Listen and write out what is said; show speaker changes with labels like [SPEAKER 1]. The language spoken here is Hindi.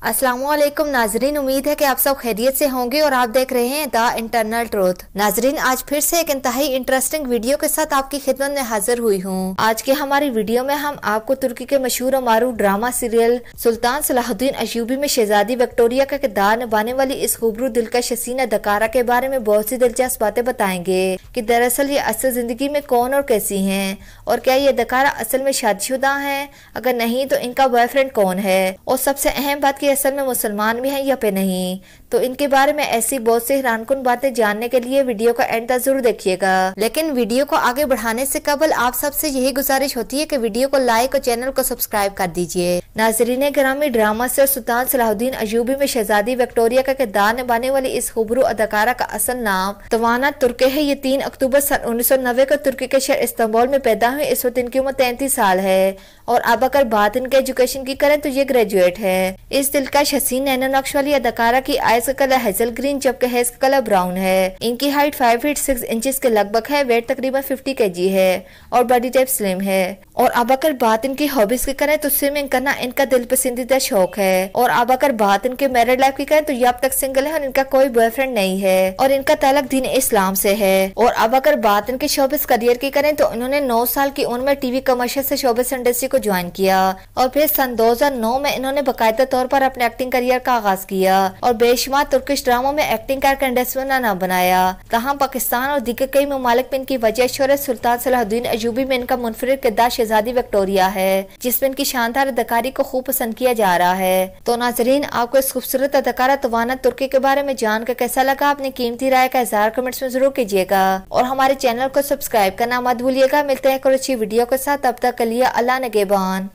[SPEAKER 1] अस्सलामुअलैकुम नाजरीन, उम्मीद है कि आप सब खैरियत से होंगे और आप देख रहे हैं द इंटरनल ट्रूथ। नाजरीन, आज फिर से एक इंतहाई इंटरेस्टिंग वीडियो के साथ आपकी खिदमत में हाजिर हुई हूँ। आज की हमारी वीडियो में हम आपको तुर्की के मशहूर और मारूफ ड्रामा सीरियल सुल्तान सलाहुद्दीन अय्यूबी में शहजादी विक्टोरिया का किरदार निभाने वाली इस खूबरू दिलकश हसीन अदाकारा के बारे में बहुत सी दिलचस्प बातें बताएंगे कि दरअसल ये असल जिंदगी में कौन और कैसी हैं, और क्या ये अदाकारा असल में शादीशुदा हैं, अगर नहीं तो इनका बॉयफ्रेंड कौन है, और सबसे अहम बात की असल में मुसलमान भी हैं या फिर नहीं। तो इनके बारे में ऐसी बहुत सी हैरानकुन बातें जानने के लिए वीडियो का एंड तक जरूर देखिएगा। लेकिन वीडियो को आगे बढ़ाने से कबल आप सबसे यही गुजारिश होती है कि वीडियो को लाइक और चैनल को सब्सक्राइब कर दीजिए। नाजरीन ग्रामी, ड्रामा से सुल्तान सलाहुद्दीन अय्यूबी में शहजादी विक्टोरिया का किरदार निभाने वाली इस खूबरू अदाकारा का असल नाम तवाना तुर्के है। ये 3 अक्टूबर सन 1990 को तुर्की के शहर इस्तांबुल में पैदा हुई। इस वक्त इनकी उम्र 33 साल है और अब अगर बात इनके एजुकेशन की करें तो ये ग्रेजुएट है। इस दिलकश हसीन नैनो नक्श वाली अदाकारा की आइज का कलर हेजल ग्रीन जबकि हेयर का कलर ब्राउन है। इनकी हाइट 5 फीट 6 इंचेस के लगभग है। वेट तकरीबन 50 kg है और बॉडी टाइप स्लिम है। और अब अगर बात इनकी हॉबीज की करें तो स्विमिंग करना इनका दिल पसंदीदा शौक है। और अब अगर बात इनके मैरिड लाइफ की करें तो ये अब तक सिंगल है और इनका कोई बॉयफ्रेंड नहीं है और इनका ताल्लुक दीन इस्लाम से है। और अब अगर बात इनके शोबिस करियर की करें तो इन्होंने 9 साल की उम्र में टीवी कमर्शियल से शोबिस इंडस्ट्री को ज्वाइन किया और फिर सन 2009 में इन्होंने बाकायदा तौर पर अपने एक्टिंग करियर का आगाज किया और बेशुमार तुर्किश ड्रामों में एक्टिंग कर इंडस्ट्री में नाम बनाया। तहाँ पाकिस्तान और दीगर कई ममालिक में इनकी वजह शोहरत सुल्तान सलाहुद्दीन अय्यूबी में इनका मुनफरिद किरदार शहजादी विक्टोरिया है, जिसमें इनकी शानदार अदाकारी को खूब पसंद किया जा रहा है। तो नाजरीन, आपको इस खूबसूरत अदाकारा तवाना तुर्की के बारे में जानकर कैसा लगा? अपनी कीमती राय का इज़हार कमेंट्स में जरूर कीजिएगा और हमारे चैनल को सब्सक्राइब करना मत भूलिएगा। मिलते हैं कोई अच्छी वीडियो के साथ, तब तक के लिए अल्लाह निगहबान।